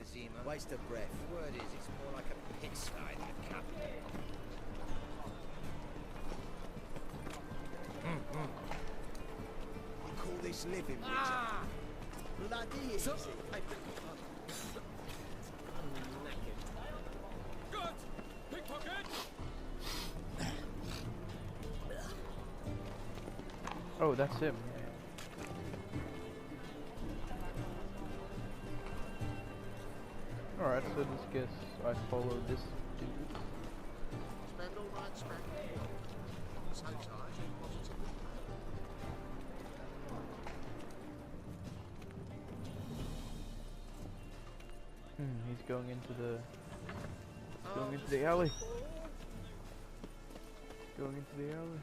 the Zima. Waste of breath. The word is, it's more like a pigsty than a capital. You call this living, Richard? Ah! Bloody easy. Good! Pickpocket! Oh, that's him. Alright, so this guess I follow this dude. Spend all night spending. So tired, positively. He's going into the alley. Going into the alley.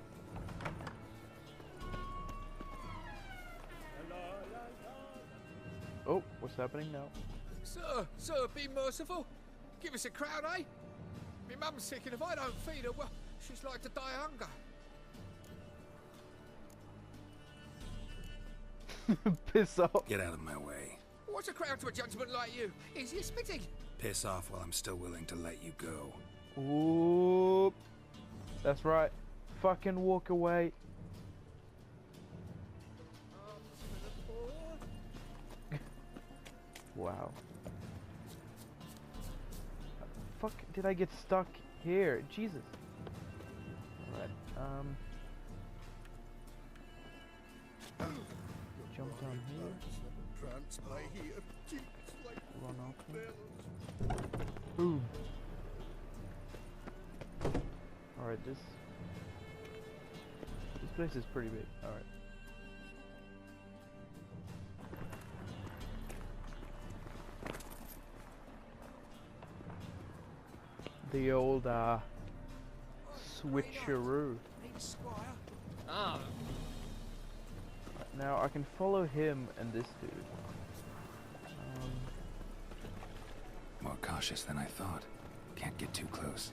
Oh, what's happening now? Sir, be merciful. Give us a crowd, eh? My mum's sick, and if I don't feed her, well, she's like to die of hunger. Piss off. Get out of my way. What's a crowd to a gentleman like you? Is he spitting? Piss off while I'm still willing to let you go. Ooh. That's right. Fucking walk away. Wow. Fuck, did I get stuck here? Jesus. Alright, jump down here. Run off here. Boom. Alright, this place is pretty big. Alright. The old switcheroo. Ah. Now I can follow him and this dude. More cautious than I thought. Can't get too close.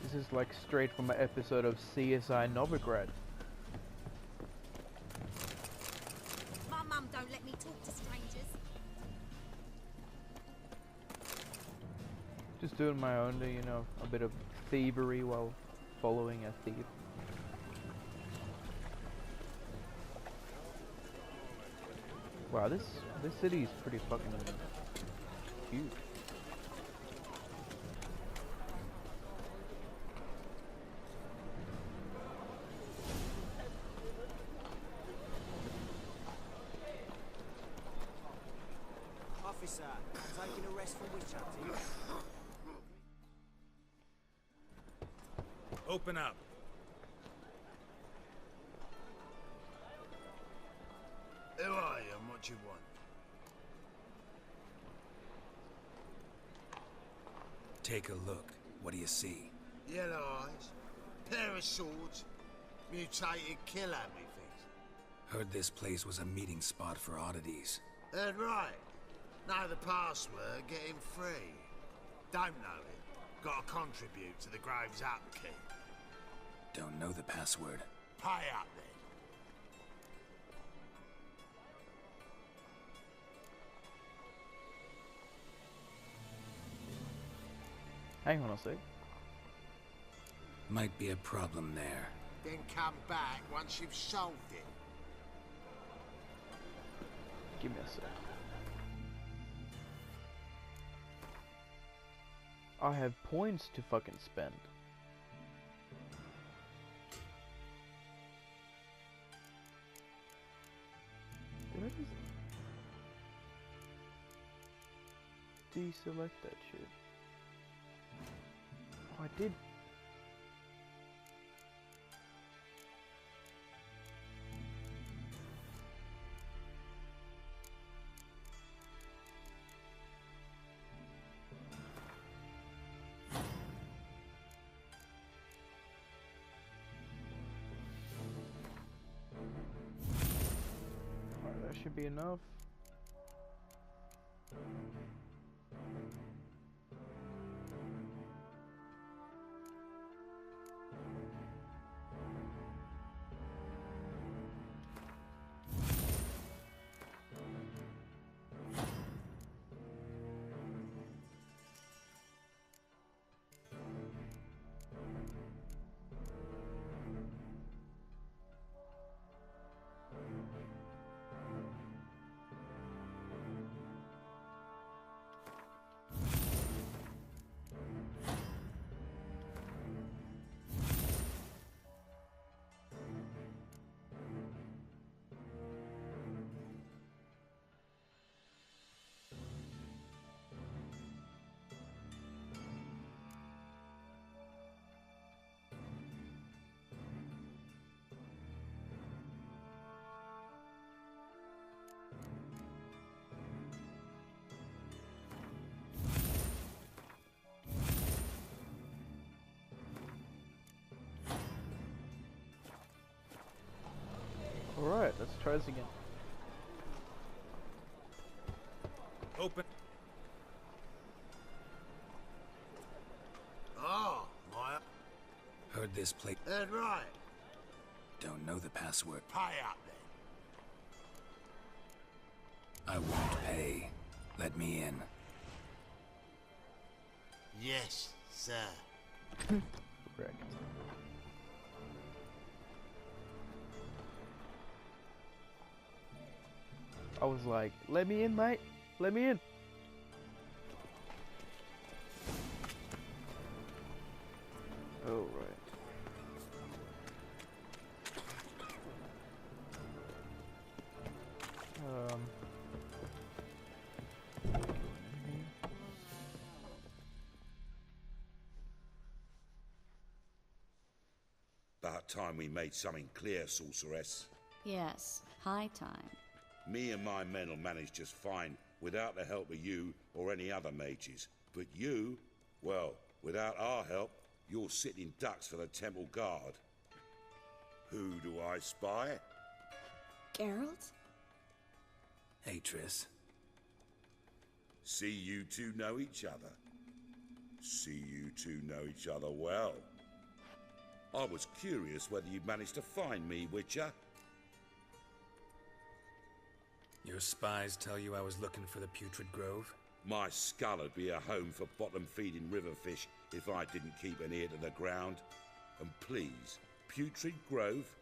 This is like straight from an episode of CSI Novigrad. My mum don't let me talk to strangers. Just doing my own, you know, a bit of thievery while following a thief. Wow, this city is pretty fucking huge. Officer, taking arrest for witch hunting. Open up. Who are you and what you want? Take a look. What do you see? Yellow eyes, pair of swords, mutated killer things. Heard this place was a meeting spot for oddities. Heard right. Know the password, get him free. Don't know it. Gotta contribute to the Grave's upkeep. Don't know the password. Pay up then. Hang on a sec. Might be a problem there. Then come back once you've solved it. Give me a sec. I have points to fucking spend. Did I just deselect that shit? Oh, I did. should be enough. Alright, let's try this again. Open. Oh, my... Heard this place. Heard right. Don't know the password. Pay up then. I won't pay. Let me in. Yes, sir. Correct. I was like, let me in, mate. Let me in. Oh, right. About time we made something clear, sorceress. Yes, high time. Me and my men will manage just fine without the help of you or any other mages. But you, well, without our help, you're sitting ducks for the temple guard. Who do I spy? Geralt? Hey, Triss. See you two know each other. See you two know each other well. I was curious whether you'd managed to find me, Witcher. Your spies tell you I was looking for the Putrid Grove? My skull would be a home for bottom-feeding river fish if I didn't keep an ear to the ground. And please, Putrid Grove?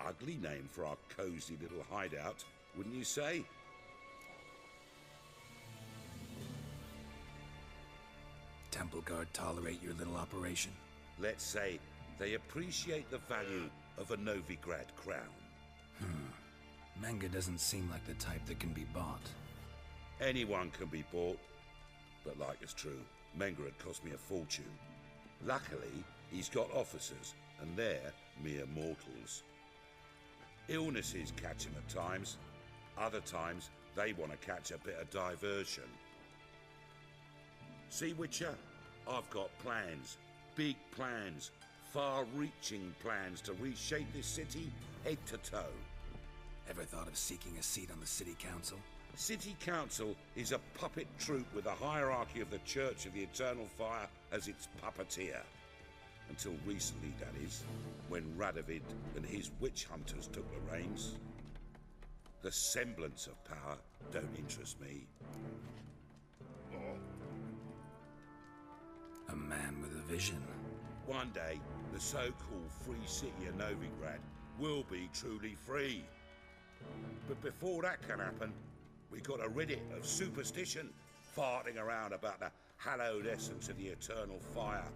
Ugly name for our cozy little hideout, wouldn't you say? Temple Guard tolerate your little operation? Let's say they appreciate the value of a Novigrad crown. Manga doesn't seem like the type that can be bought. Anyone can be bought, but like it's true, Menga had cost me a fortune. Luckily, he's got officers, and they're mere mortals. Illnesses catch him at times. Other times, they want to catch a bit of diversion. See, Witcher, I've got plans. Big plans. Far-reaching plans to reshape this city head to toe. Ever thought of seeking a seat on the city council? City Council is a puppet troupe with the hierarchy of the Church of the Eternal Fire as its puppeteer. Until recently, that is, when Radovid and his witch hunters took the reins. The semblance of power don't interest me. A man with a vision. One day, the so-called free city of Novigrad will be truly free. But before that can happen, we gotta rid it of superstition, farting around about the hallowed essence of the eternal fire.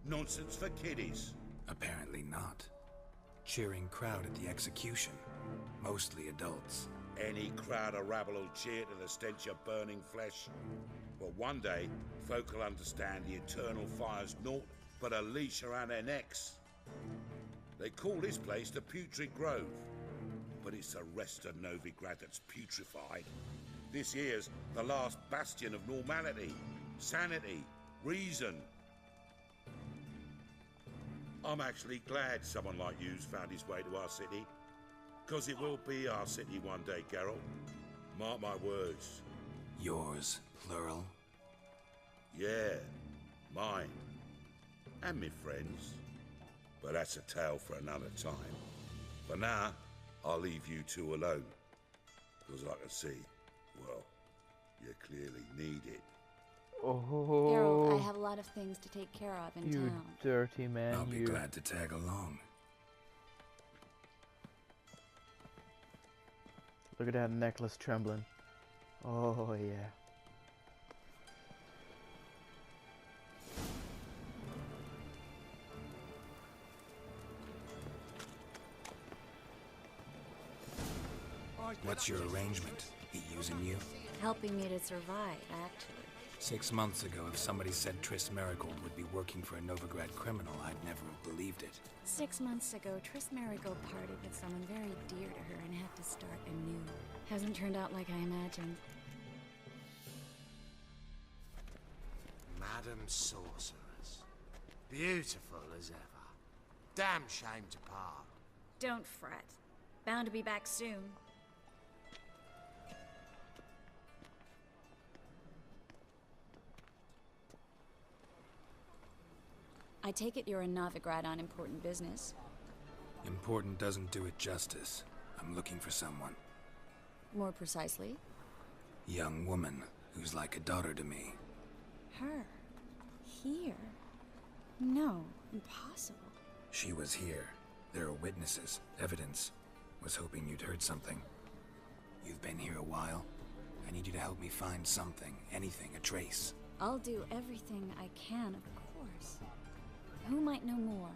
Nonsense for kiddies. Apparently not. Cheering crowd at the execution. Mostly adults. Any crowd of rabble will cheer to the stench of burning flesh. But one day, folk will understand the eternal fire's naught but a leash around their necks. They call this place the Putrid Grove, but it's the rest of Novigrad that's putrefied. This here's the last bastion of normality, sanity, reason. I'm actually glad someone like you's found his way to our city, 'cause it will be our city one day, Geralt. Mark my words. Yours, plural. Yeah, mine. And me friends. But that's a tale for another time. For now, I'll leave you two alone. Because I can see, well, you clearly need it. Oh, Geralt, I have a lot of things to take care of in you town. dirty man, I'll be you. glad to tag along. Look at that necklace trembling. Oh, yeah. What's your arrangement? He using you? Helping me to survive, actually. 6 months ago, if somebody said Triss Merigold would be working for a Novigrad criminal, I'd never have believed it. 6 months ago, Triss Merigold parted with someone very dear to her and had to start anew. Hasn't turned out like I imagined. Madam Sorceress. Beautiful as ever. Damn shame to part. Don't fret. Bound to be back soon. I take it you're in Novigrad on important business. Important doesn't do it justice. I'm looking for someone. More precisely? Young woman who's like a daughter to me. Her? Here? No, impossible. She was here. There are witnesses, evidence. Was hoping you'd heard something. You've been here a while. I need you to help me find something, anything, a trace. I'll do everything I can, of course. Who might know more?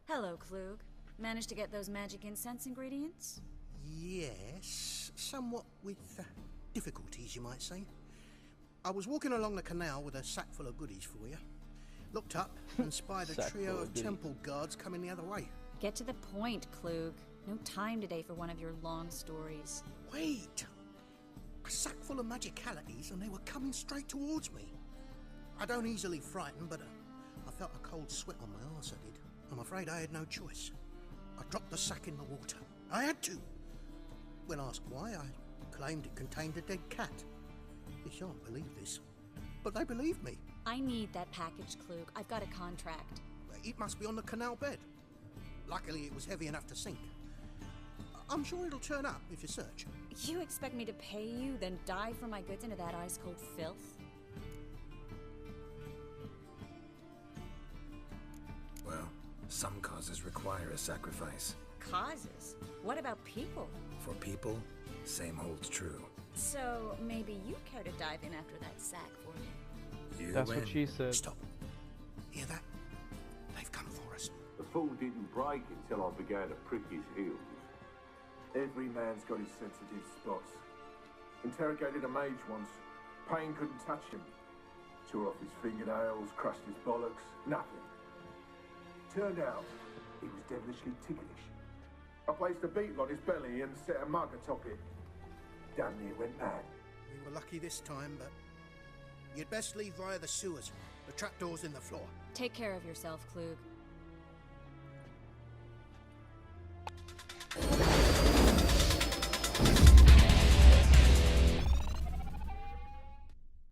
Hello, Klug. Managed to get those magic incense ingredients? Yes, somewhat with difficulties, you might say. I was walking along the canal with a sack full of goodies for you. Looked up and spied a Sack trio full of of goodies. temple guards coming the other way. Get to the point, Klug. No time today for one of your long stories. Wait! A sack full of magicalities and they were coming straight towards me. I don't easily frighten, but I felt a cold sweat on my arse, I did. I'm afraid I had no choice. I dropped the sack in the water. I had to. When asked why, I claimed it contained a dead cat. You shan't believe this, but they believed me. I need that package, Klug. I've got a contract. It must be on the canal bed. Luckily, it was heavy enough to sink. I'm sure it'll turn up if you search. You expect me to pay you, then dive for my goods into that ice-cold filth? Well, some causes require a sacrifice. Causes? What about people? For people, same holds true. So, maybe you care to dive in after that sack for me? You That's win. what she said. Stop. Hear that? They've come for us. The fall didn't break until I began to prick his heels. Every man's got his sensitive spots. Interrogated a mage once. Pain couldn't touch him. Tore off his fingernails, crushed his bollocks, nothing. Turned out, he was devilishly ticklish. I placed a beetle on his belly and set a mug atop it. Damn near went mad. We were lucky this time, but you'd best leave via the sewers. The trapdoor's in the floor. Take care of yourself, Klug.